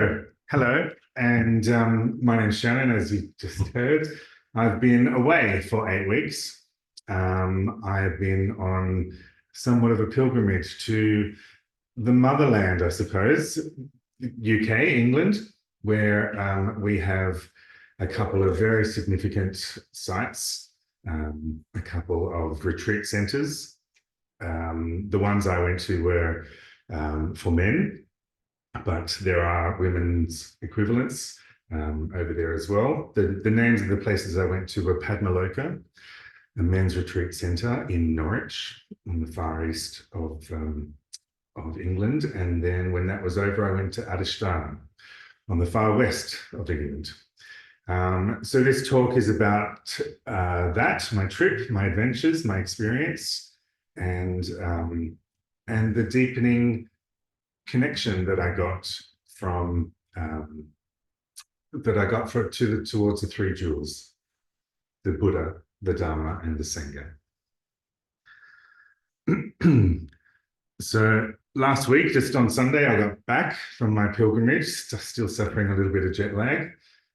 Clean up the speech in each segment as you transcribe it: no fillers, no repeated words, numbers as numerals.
Hello, and my name's Shannon, as you just heard. I've been away for 8 weeks. I've been on somewhat of a pilgrimage to the motherland, I suppose, UK, England, where we have a couple of very significant sites, a couple of retreat centres. The ones I went to were for men, but there are women's equivalents over there as well. The names of the places I went to were Padmaloka, a men's retreat centre in Norwich, on the far east of England. And then when that was over, I went to Adishtan, on the far west of England. So this talk is about my trip, my adventures, my experience, and the deepening connection that I got from towards the three jewels: the Buddha, the Dharma, and the Sangha. So last week, just on Sunday, I got back from my pilgrimage, still suffering a little bit of jet lag.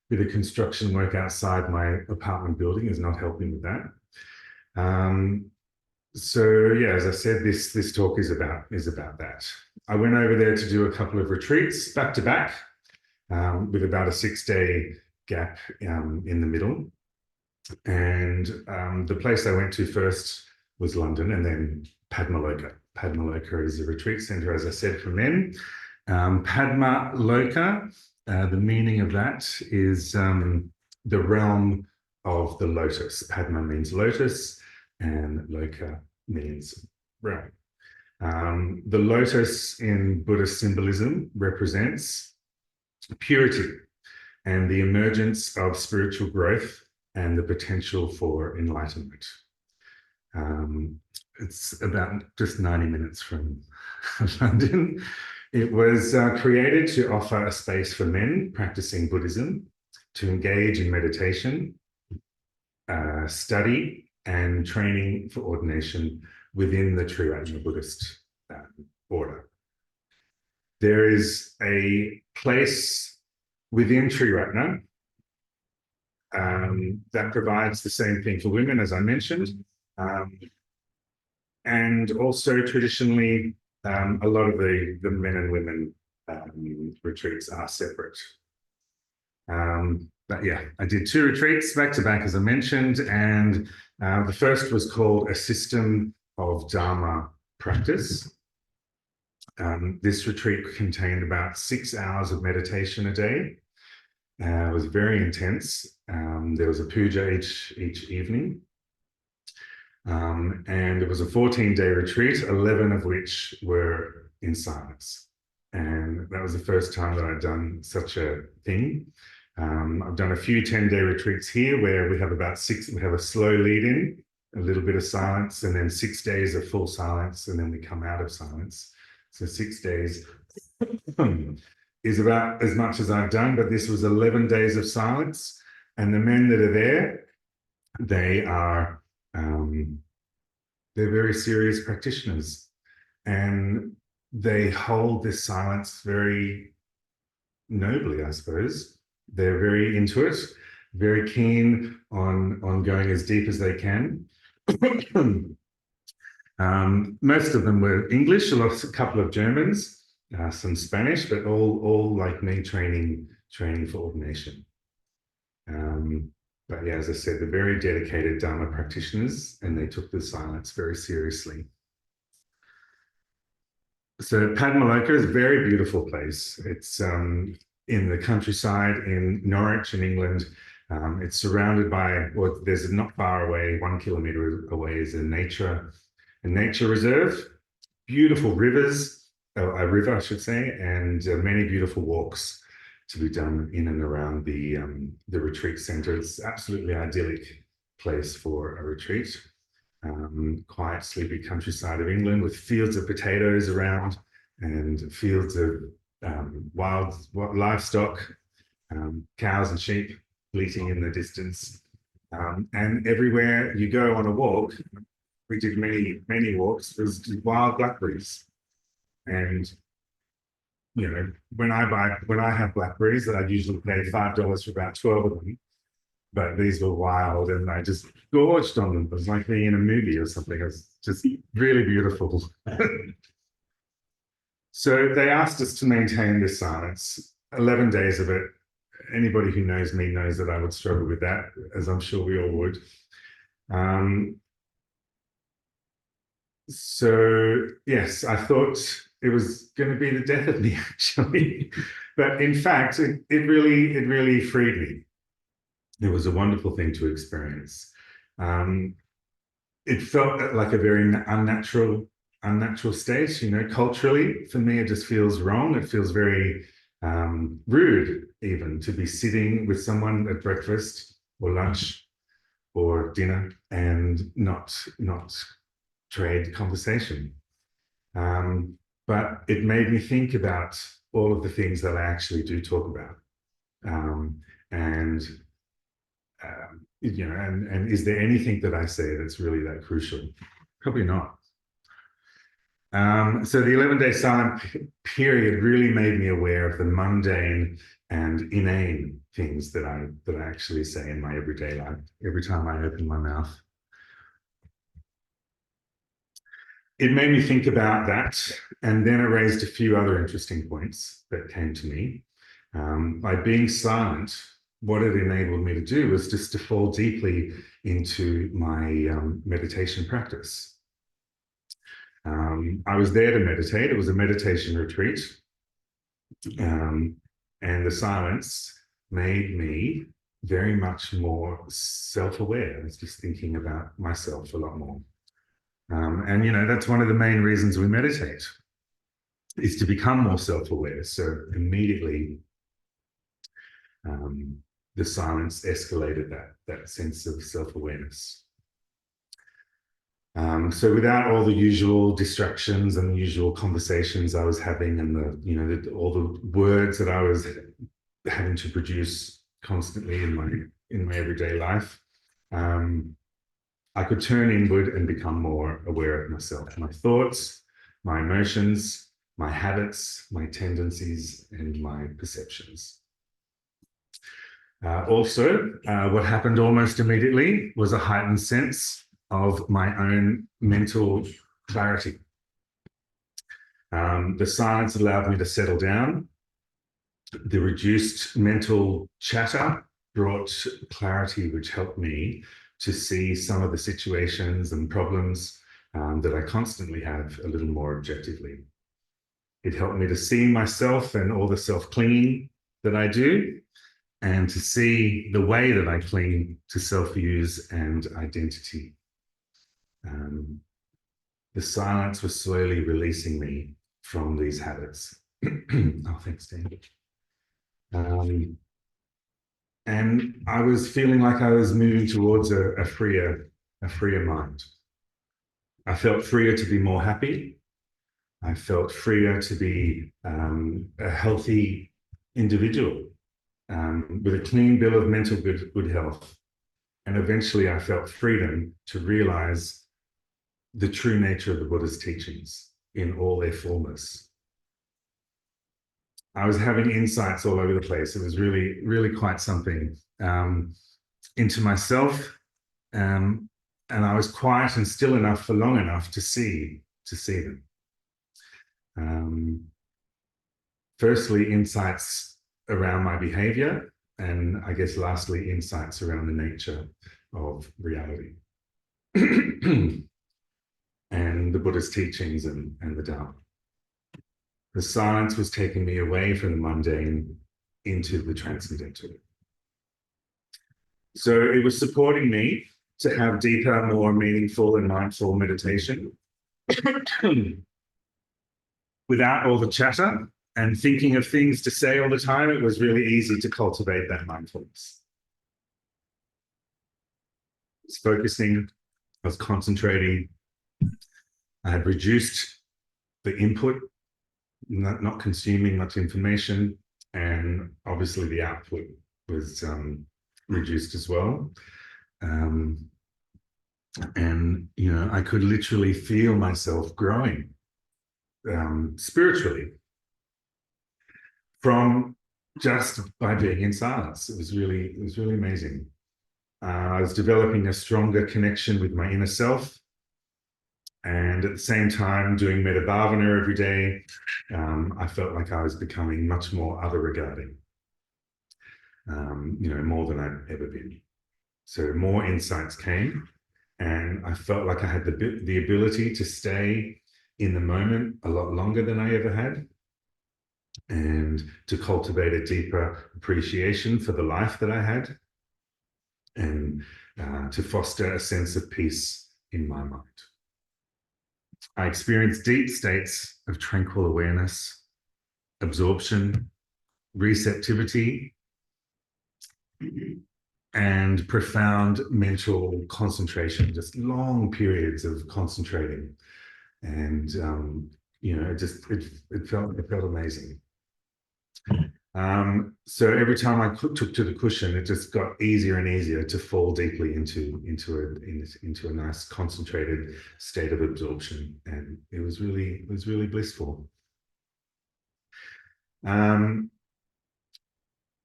Bit of construction work outside my apartment building is not helping with that. So yeah, as I said, this talk is about that. I went over there to do a couple of retreats back to back, with about a 6-day gap in the middle. And the place I went to first was London, and then Padmaloka. Padmaloka is a retreat centre, as I said, for men. Padmaloka, the meaning of that is the realm of the lotus. Padma means lotus, and Loka means realm. The lotus in Buddhist symbolism represents purity and the emergence of spiritual growth and the potential for enlightenment. It's about just 90 minutes from London. It was created to offer a space for men practicing Buddhism to engage in meditation, study, and training for ordination within the Triratna Buddhist order. There is a place within Triratna that provides the same thing for women, as I mentioned. And also traditionally, a lot of the men and women retreats are separate. But yeah, I did 2 retreats back to back, as I mentioned, and the first was called A System of Dharma Practice. This retreat contained about 6 hours of meditation a day. It was very intense. There was a puja each evening. And it was a 14-day retreat, 11 of which were in silence. And that was the first time that I'd done such a thing. I've done a few 10-day retreats here where we have a slow lead in, a little bit of silence, and then 6 days of full silence, and then we come out of silence. So 6 days is about as much as I've done, but this was 11 days of silence. And the men that are there, they're very serious practitioners, and they hold this silence very nobly, I suppose. They're very into it, very keen on going as deep as they can. Most of them were English, a couple of Germans, some Spanish, but all like me, training for ordination. But yeah, as I said, they're very dedicated Dharma practitioners, and they took the silence very seriously. So Padmaloka is a very beautiful place. It's in the countryside in Norwich in England. It's surrounded by, or there's not far away, 1 kilometre away is a nature reserve, beautiful rivers, a river, I should say, and many beautiful walks to be done in and around the retreat centre. It's absolutely idyllic place for a retreat. Quiet, sleepy countryside of England with fields of potatoes around and fields of wild livestock, cows and sheep bleating in the distance. And everywhere you go on a walk, we did many walks, there's wild blackberries. And when I have blackberries, I usually pay $5 for about 12 of them. But these were wild, and I just gorged on them. It was like being in a movie or something. It was just really beautiful. So they asked us to maintain this silence. 11 days of it. Anybody who knows me knows that I would struggle with that, as I'm sure we all would. So yes, I thought it was going to be the death of me, actually. But in fact, it really freed me. It was a wonderful thing to experience. It felt like a very unnatural state. Culturally, for me, it just feels wrong. It feels very rude, even to be sitting with someone at breakfast or lunch or dinner and not trade conversation. But it made me think about all of the things that I actually do talk about. And is there anything that I say that's really that crucial? Probably not. So the 11-day silent period really made me aware of the mundane and inane things that I actually say in my everyday life, every time I open my mouth. It made me think about that, and then it raised a few other interesting points that came to me. By being silent, what it enabled me to do was just to fall deeply into my meditation practice. I was there to meditate. It was a meditation retreat. And the silence made me very much more self-aware. I was just thinking about myself a lot more. And that's one of the main reasons we meditate, is to become more self-aware. So immediately, the silence escalated that sense of self-awareness. So without all the usual distractions and the usual conversations I was having, and all the words that I was having to produce constantly in my everyday life, I could turn inward and become more aware of myself, my thoughts, my emotions, my habits, my tendencies, and my perceptions. Also, what happened almost immediately was a heightened sense of my own mental clarity. The silence allowed me to settle down. The reduced mental chatter brought clarity, which helped me to see some of the situations and problems that I constantly have a little more objectively. It helped me to see myself and all the self-clinging that I do, and to see the way that I cling to self-use and identity. The silence was slowly releasing me from these habits. Oh, thanks, Dan. And I was feeling like I was moving towards a freer mind. I felt freer to be more happy. I felt freer to be a healthy individual with a clean bill of mental good health. And eventually I felt freedom to realize the true nature of the Buddha's teachings in all their fullness. I was having insights all over the place. It was really quite something, into myself. And I was quiet and still enough for long enough to see them. Firstly, insights around my behavior, and I guess lastly, insights around the nature of reality and the Buddha's teachings and the Dharma. The silence was taking me away from the mundane into the transcendental. So it was supporting me to have deeper, more meaningful and mindful meditation without all the chatter and thinking of things to say all the time. It was really easy to cultivate that mindfulness. I was focusing, I was concentrating. I had reduced the input, not consuming much information, and obviously the output was reduced as well. And I could literally feel myself growing spiritually. from just by being in silence. It was really amazing. I was developing a stronger connection with my inner self, and at the same time doing Metta Bhavana every day. I felt like I was becoming much more other regarding, more than I'd ever been. So more insights came, and I felt like I had the ability to stay in the moment a lot longer than I ever had, and to cultivate a deeper appreciation for the life that I had, and to foster a sense of peace in my mind. I experienced deep states of tranquil awareness, absorption, receptivity, and profound mental concentration, just long periods of concentrating. And, it felt amazing. So every time I took to the cushion, it just got easier and easier to fall deeply into a nice concentrated state of absorption, and it was really blissful.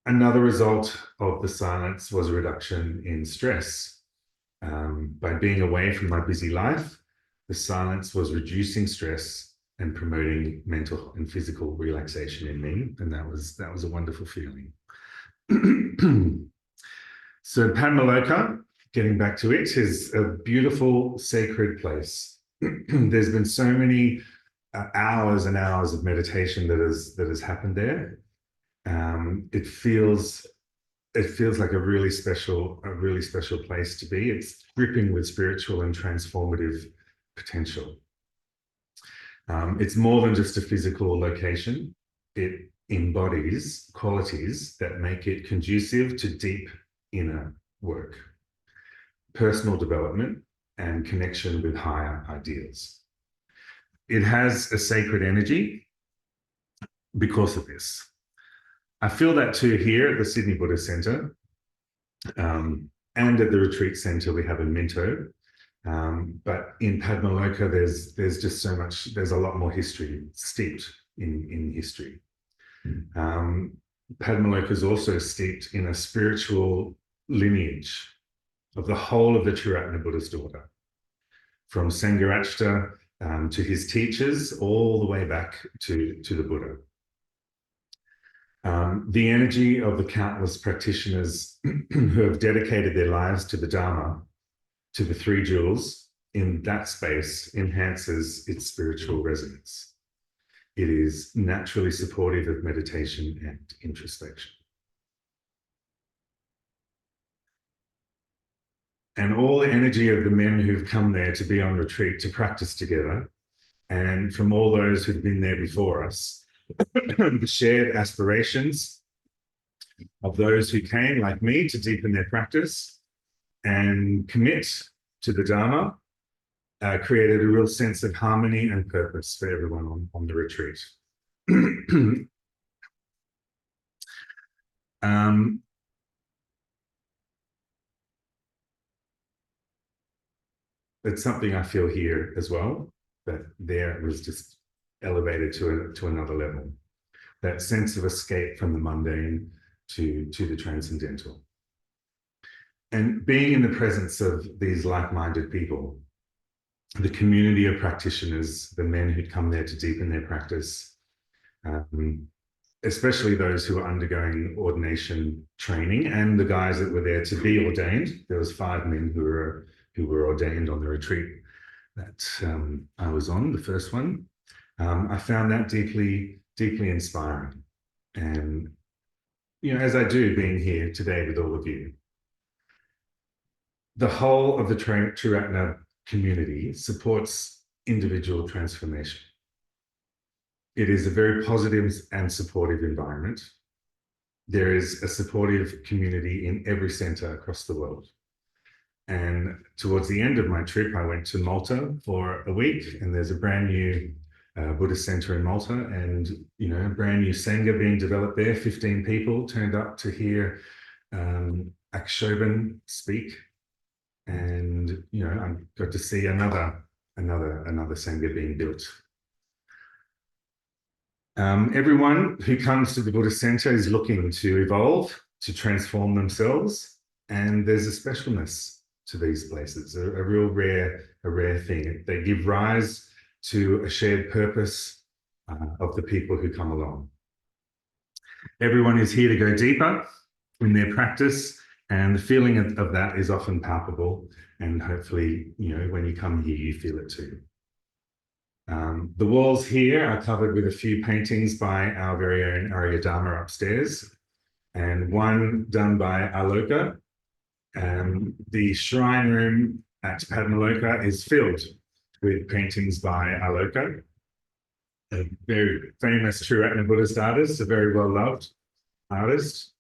Another result of the silence was a reduction in stress. By being away from my busy life, the silence was reducing stress and promoting mental and physical relaxation in me, and that was a wonderful feeling. So Padmaloka, getting back to it, is a beautiful sacred place. There's been so many hours and hours of meditation that has happened there. It feels like a really special place to be. It's dripping with spiritual and transformative potential. It's more than just a physical location. It embodies qualities that make it conducive to deep inner work, personal development, and connection with higher ideals. It has a sacred energy because of this. I feel that too here at the Sydney Buddhist Centre, and at the retreat centre we have in Minto. But in Padmaloka, there's just so much. There's a lot more history, steeped in history. Padmaloka is also steeped in a spiritual lineage of the whole of the Triratna Buddhist order, from Sangharakshita to his teachers, all the way back to the Buddha. The energy of the countless practitioners who have dedicated their lives to the Dharma, to the three jewels, in that space enhances its spiritual resonance. It is naturally supportive of meditation and introspection. And all the energy of the men who've come there to be on retreat, to practice together, and from all those who've been there before us, the shared aspirations of those who came, like me, to deepen their practice and commit to the Dharma, created a real sense of harmony and purpose for everyone on the retreat. It's something I feel here as well, that there was just elevated to another level. That sense of escape from the mundane to the transcendental. And being in the presence of these like-minded people, the community of practitioners, the men who'd come there to deepen their practice, especially those who were undergoing ordination training, and the guys that were there to be ordained. There was 5 men who were ordained on the retreat that I was on, the first one. I found that deeply inspiring. And, as I do being here today with all of you, the whole of the Triratna community supports individual transformation. It is a very positive and supportive environment. There is a supportive community in every centre across the world. And towards the end of my trip, I went to Malta for a week, and there's a brand new Buddhist centre in Malta, and a brand new Sangha being developed there. 15 people turned up to hear Akshoban speak, and I got to see another Sangha being built. Everyone who comes to the Buddhist Center is looking to evolve, to transform themselves, and there's a specialness to these places, a real rare thing. They give rise to a shared purpose of the people who come along. Everyone is here to go deeper in their practice, and the feeling of that is often palpable. And hopefully, when you come here, you feel it too. The walls here are covered with a few paintings by our very own Arya Dharma upstairs, and one done by Aloka. The shrine room at Padmaloka is filled with paintings by Aloka, a very famous Triratna Buddhist artist, a very well-loved artist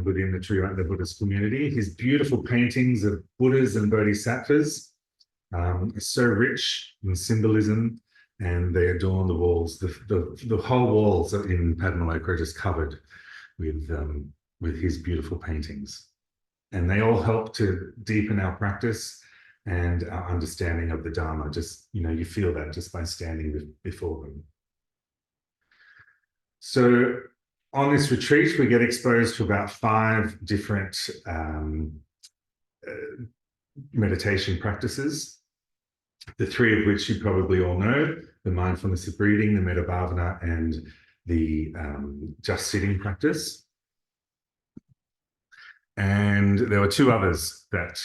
within the Triratna Buddhist community. His beautiful paintings of Buddhas and Bodhisattvas are so rich in symbolism, and they adorn the walls. The whole walls in Padmaloka are just covered with his beautiful paintings. And they all help to deepen our practice and our understanding of the Dharma. Just, you feel that just by standing before them. So on this retreat, we get exposed to about 5 different meditation practices, the 3 of which you probably all know: the mindfulness of breathing, the Metta Bhavana, and the just sitting practice. And there were 2 others that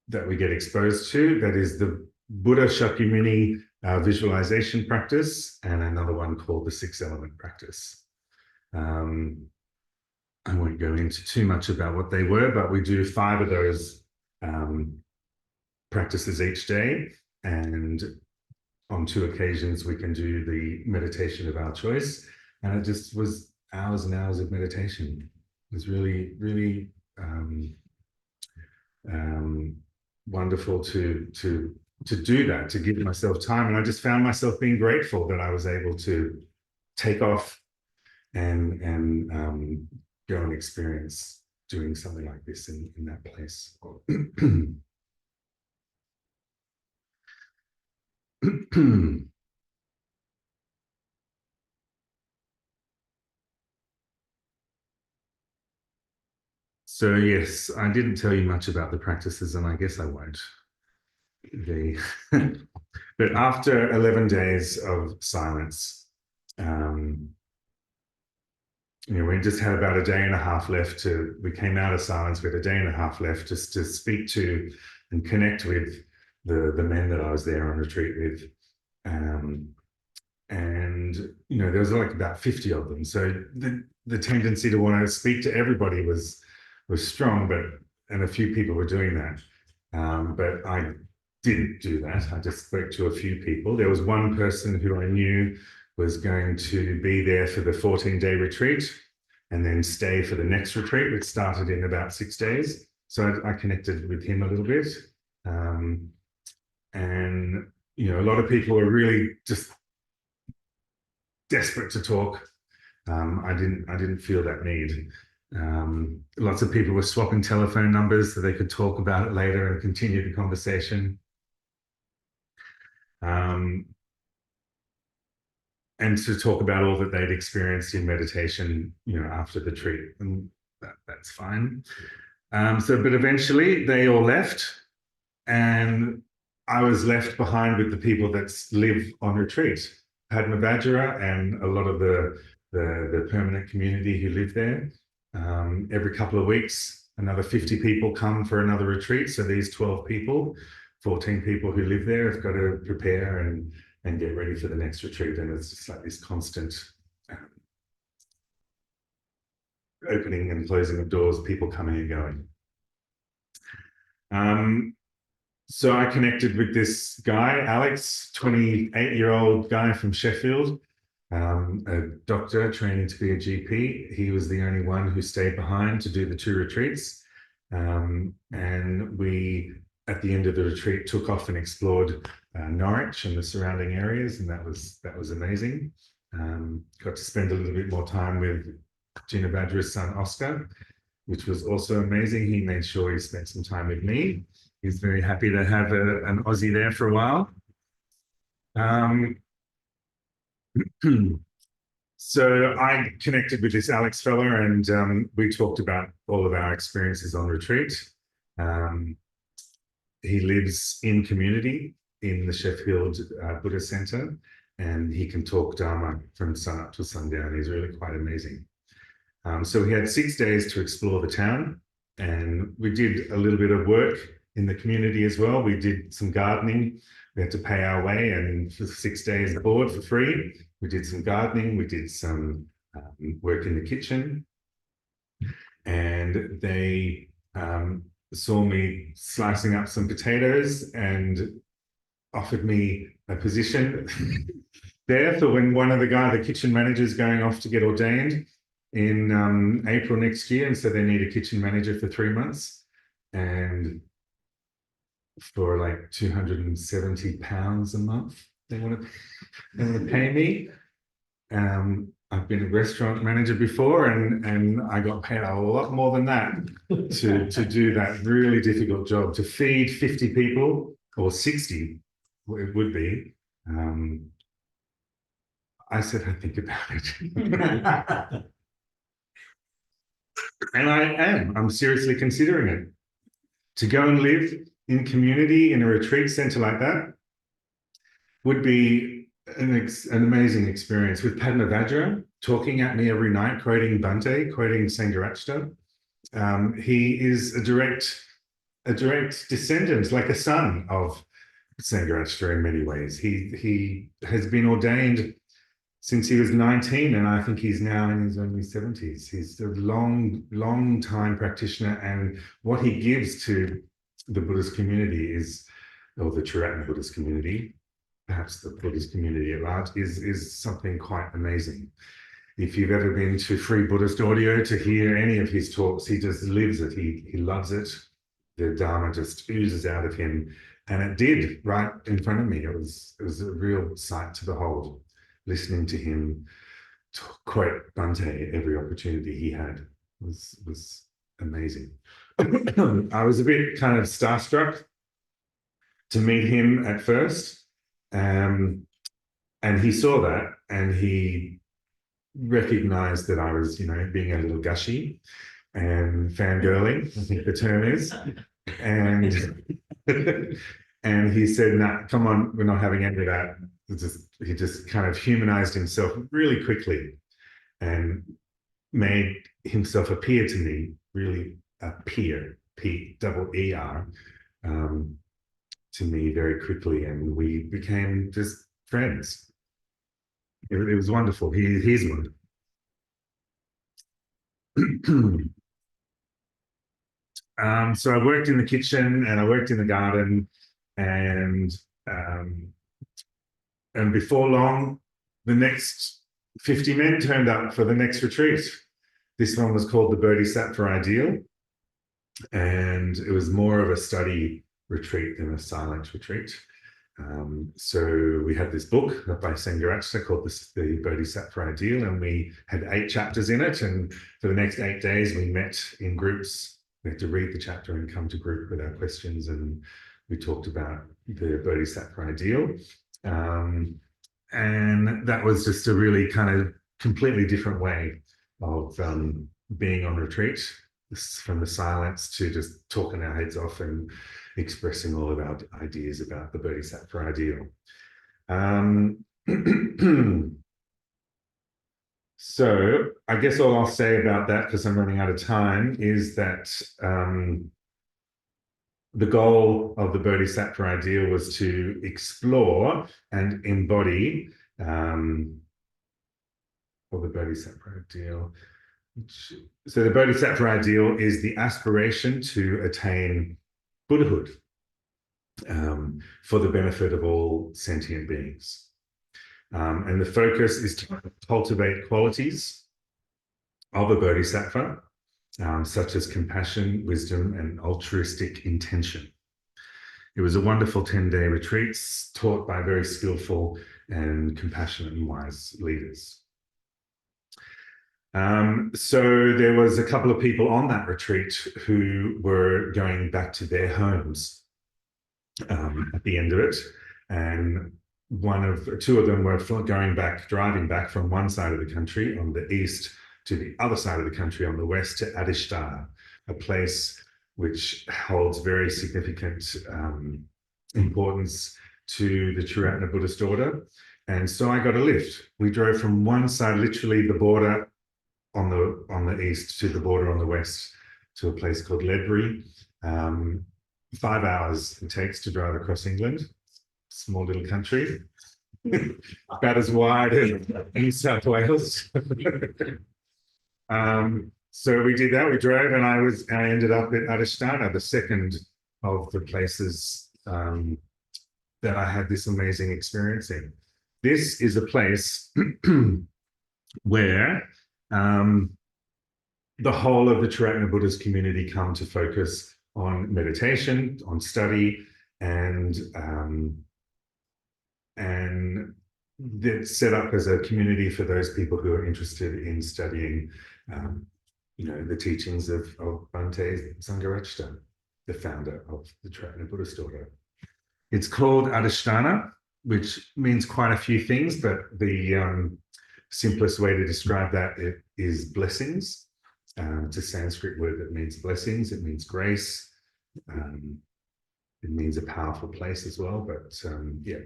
that we get exposed to. That is the Buddha Shakyamuni visualization practice, and another one called the 6-element practice. I won't go into too much about what they were, but we do 5 of those practices each day, and on 2 occasions we can do the meditation of our choice. And it just was hours and hours of meditation. It was really, really wonderful to do that, to give myself time. And I just found myself being grateful that I was able to take off and go and experience doing something like this in that place. So yes, I didn't tell you much about the practices, and I guess I won't. But after 11 days of silence, we just had about a day and a half left we came out of silence with a day and a half left just to speak to and connect with the men that I was there on retreat with. And there was like about 50 of them. So the tendency to want to speak to everybody was strong, and a few people were doing that. But I didn't do that. I just spoke to a few people. There was one person who I knew was going to be there for the 14-day retreat and then stay for the next retreat, which started in about 6 days. So I connected with him a little bit. And, a lot of people were really just desperate to talk. I didn't feel that need. Lots of people were swapping telephone numbers so they could talk about it later and continue the conversation. And to talk about all that they'd experienced in meditation, after the retreat, and that's fine. But eventually they all left, and I was left behind with the people that live on retreat, Padmavajra, and a lot of the permanent community who live there. Every couple of weeks, another 50 people come for another retreat. So these 12 people, 14 people who live there have got to prepare and get ready for the next retreat. And it's just like this constant opening and closing of doors, people coming and going. So I connected with this guy, Alex, 28-year-old guy from Sheffield, a doctor training to be a GP. He was the only one who stayed behind to do the 2 retreats. And we, at the end of the retreat, took off and explored Norwich and the surrounding areas, and that was amazing. Got to spend a little bit more time with Jinabhadra's son, Oscar, which was also amazing. He made sure he spent some time with me. He's very happy to have an Aussie there for a while. Um, so I connected with this Alex fella, and we talked about all of our experiences on retreat. Um, he lives in community in the Sheffield Buddhist Centre, and he can talk Dharma from sun up to sundown. He's really quite amazing. So we had 6 days to explore the town, and we did a little bit of work in the community as well. We did some gardening. We had to pay our way, and for 6 days aboard for free. We did some gardening. We did some work in the kitchen, and they saw me slicing up some potatoes and offered me a position there for when one of the kitchen managers, going off to get ordained in April next year, and so they need a kitchen manager for 3 months, and for like £270 a month they want to pay me. I've been a restaurant manager before, and I got paid a lot more than that to do that really difficult job, to feed 50 people, or 60 it would be. I said I'd think about it. And I'm seriously considering it. To go and live in community in a retreat center like that would be an amazing experience, with Padma Vajra talking at me every night, quoting Bhante, quoting Sangharakshita. He is a direct descendant, like a son of Sangharakshita in many ways. He has been ordained since he was 19, and I think he's now in his early 70s. He's a long time practitioner, and what he gives to the Buddhist community is, or the Triratna Buddhist community, perhaps the Buddhist community at large, is something quite amazing. If you've ever been to Free Buddhist Audio to hear any of his talks, he just lives it. He loves it. The Dharma just oozes out of him, and it did right in front of me. It was a real sight to behold, listening to him quote Bhante every opportunity he had. Was amazing. I was a bit kind of starstruck to meet him at first, and he saw that, and he recognized that I was, being a little gushy and fangirling, I think the term is, and and he said, "Nah, come on, we're not having any of that." He just kind of humanized himself really quickly and made himself appear to me, really appear, P-double-E-R, to me very quickly, and we became just friends. It was wonderful. He's one. So I worked in the kitchen, and I worked in the garden, and before long, the next 50 men turned up for the next retreat. This one was called the Bodhisattva Ideal, and it was more of a study retreat than a silent retreat. So we had this book by Sangharakshita called the Bodhisattva Ideal, and we had 8 chapters in it. And for the next 8 days, we met in groups. We had to read the chapter and come to group with our questions, and we talked about the Bodhisattva Ideal. And that was just a really kind of completely different way of being on retreat, from the silence to just talking our heads off and expressing all of our ideas about the Bodhisattva Ideal. So I guess all I'll say about that, because I'm running out of time, is that the goal of the Bodhisattva Ideal was to explore and embody, or the Bodhisattva Ideal. So the Bodhisattva Ideal is the aspiration to attain Buddhahood, for the benefit of all sentient beings. And the focus is to cultivate qualities of a bodhisattva, such as compassion, wisdom, and altruistic intention. It was a wonderful 10-day retreat taught by very skillful and compassionate and wise leaders. So there was a couple of people on that retreat who were going back to their homes at the end of it. And two of them were driving back from one side of the country on the east to the other side of the country on the west to Adhisthana, a place which holds very significant importance to the Triratna Buddhist order. And so I got a lift. We drove from one side, literally the border on the east, to the border on the west, to a place called Ledbury. 5 hours it takes to drive across England. Small little country, about as wide as New South Wales. So we did that. We drove, and I ended up at Adhisthana, the second of the places that I had this amazing experience in. This is a place where the whole of the Triratna Buddhist community come to focus on meditation, on study, and it's set up as a community for those people who are interested in studying, the teachings of Bhante Sangharakshita, the founder of the Triratna Buddhist order. It's called Adhisthana, which means quite a few things, but the simplest way to describe that is blessings. It's a Sanskrit word that means blessings. It means grace. It means a powerful place as well, but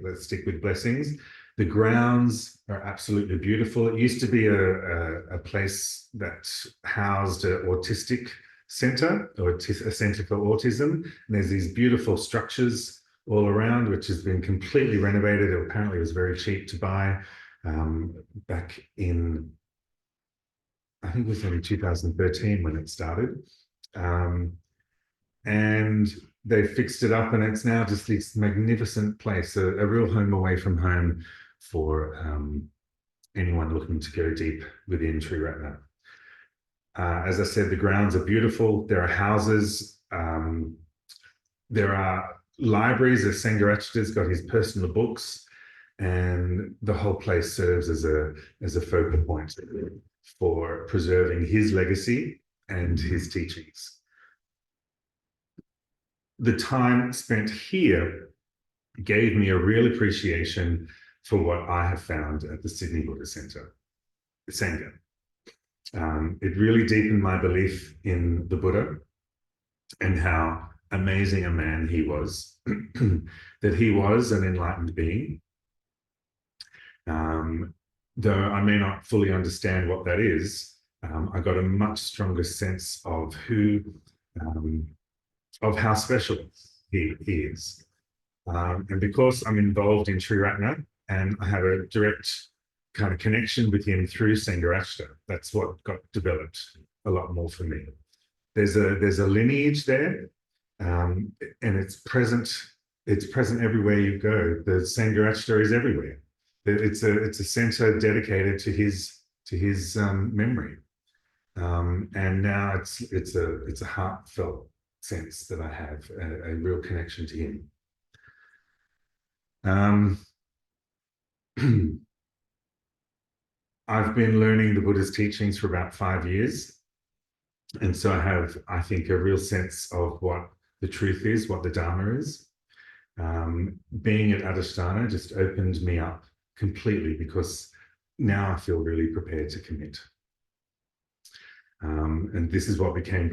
let's stick with blessings. The grounds are absolutely beautiful. It used to be a place that housed an autistic center, or a center for autism. And there's these beautiful structures all around, which has been completely renovated. Apparently it was very cheap to buy back in, I think it was in 2013 when it started. And they fixed it up, and it's now just this magnificent place, a real home away from home for anyone looking to go deep within Triratna. As I said, the grounds are beautiful. There are houses. There are libraries. Sangharakshita's got his personal books, and the whole place serves as a focal point for preserving his legacy and his teachings. The time spent here gave me a real appreciation for what I have found at the Sydney Buddhist Centre, the Sangha. It really deepened my belief in the Buddha and how amazing a man he was, that he was an enlightened being. Though I may not fully understand what that is, I got a much stronger sense of how special he is. And because I'm involved in Triratna and I have a direct kind of connection with him through Sangharakshita, that's what got developed a lot more for me. There's a lineage there, and it's present everywhere you go. The Sangharakshita is everywhere. It's a center dedicated to his memory, and now it's a heartfelt sense that I have a real connection to him. I've been learning the Buddha's teachings for about 5 years, and so I have, I think, a real sense of what the truth is, what the Dharma is. Being at Adhisthana just opened me up completely, because now I feel really prepared to commit. And this is what became a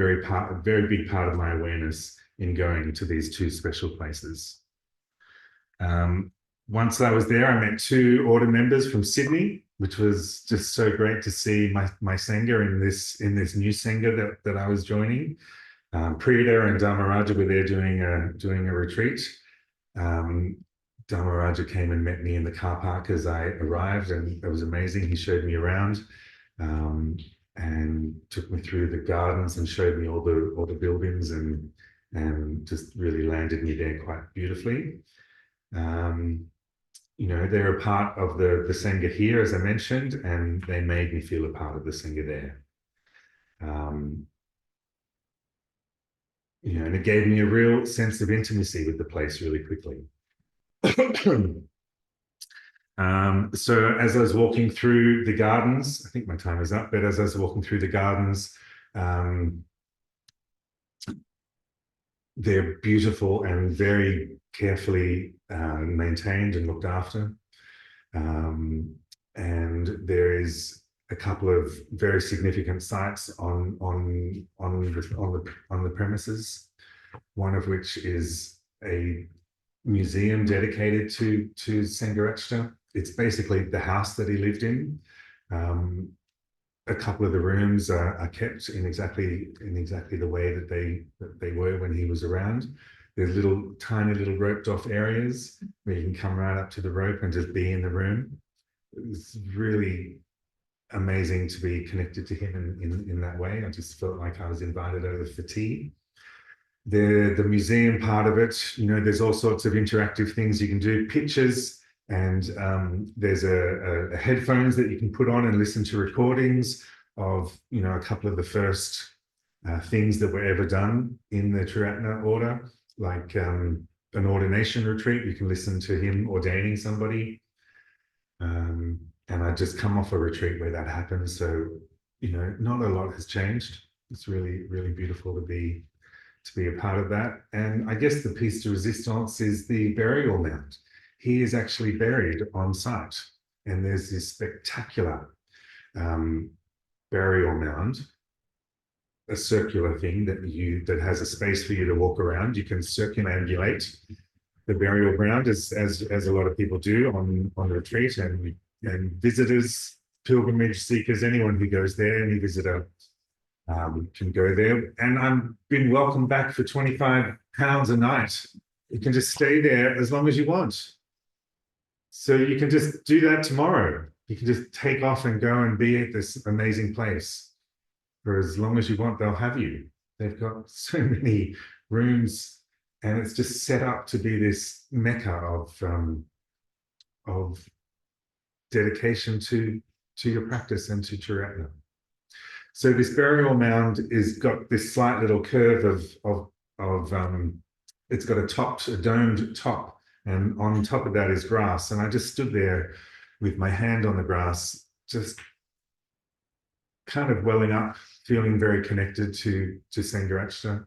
very big part of my awareness in going to these two special places. Once I was there, I met 2 order members from Sydney, which was just so great to see my Sangha in this new Sangha that I was joining. Priyada and Dharmaraja were there doing a retreat. Dharmaraja came and met me in the car park as I arrived, and it was amazing. He showed me around and took me through the gardens and showed me all the buildings, and just really landed me there quite beautifully. They're a part of the Sangha here, as I mentioned, and they made me feel a part of the Sangha there. And it gave me a real sense of intimacy with the place really quickly. So as I was walking through the gardens, I think my time is up, but as I was walking through the gardens, they're beautiful and very carefully maintained and looked after. And there is a couple of very significant sites on the premises. One of which is a museum dedicated to Sangharakshita. It's basically the house that he lived in. A couple of the rooms are kept in exactly the way that they were when he was around. There's tiny little roped off areas where you can come right up to the rope and just be in the room. It's really amazing to be connected to him in that way. I just felt like I was invited over for tea. The museum part of it, there's all sorts of interactive things you can do, pictures, and there's a headphones that you can put on and listen to recordings of, a couple of the first things that were ever done in the Triratna order, like an ordination retreat. You can listen to him ordaining somebody. And I just come off a retreat where that happened. So, not a lot has changed. It's really, really beautiful to be a part of that. And I guess the piece de resistance is the burial mound. He is actually buried on site. And there's this spectacular burial mound, a circular thing that has a space for you to walk around. You can circumambulate the burial ground as a lot of people do on retreat, and visitors, pilgrimage seekers, anyone who goes there, any visitor can go there. And I've been welcomed back for £25 a night. You can just stay there as long as you want. So you can just do that tomorrow. You can just take off and go and be at this amazing place for as long as you want. They'll have you. They've got so many rooms, and it's just set up to be this mecca of dedication to your practice and to Triratna. So this burial mound is got this slight little curve of it's got a domed top, and on top of that is grass. And I just stood there with my hand on the grass, just kind of welling up, feeling very connected to Sangharakshita.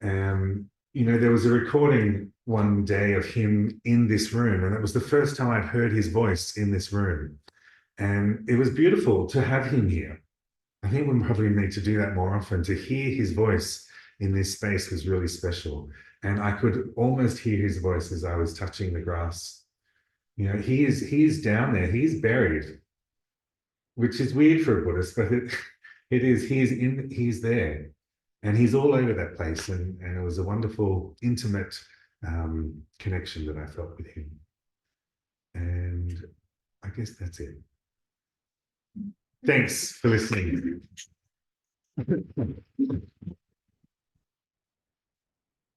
There was a recording one day of him in this room, and it was the first time I'd heard his voice in this room. And it was beautiful to have him here. I think we probably need to do that more often. To hear his voice in this space was really special. And I could almost hear his voice as I was touching the grass. He is down there, he's buried, which is weird for a Buddhist, but he's there. And he's all over that place. And it was a wonderful, intimate connection that I felt with him. And I guess that's it. Thanks for listening.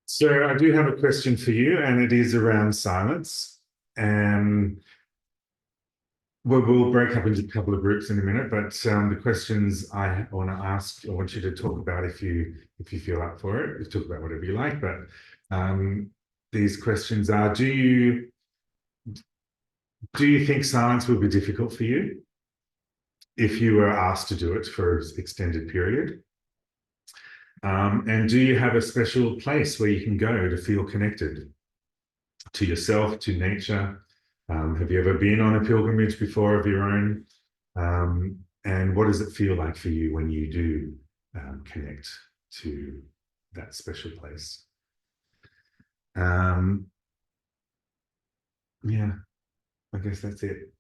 So I do have a question for you, and it is around silence. We'll break up into a couple of groups in a minute, but the questions I want to ask, I want you to talk about if you feel up for it. You talk about whatever you like, but these questions are: do you think silence would be difficult for you if you were asked to do it for an extended period? And do you have a special place where you can go to feel connected to yourself, to nature? Have you ever been on a pilgrimage before of your own? And what does it feel like for you when you do connect to that special place? Yeah, I guess that's it.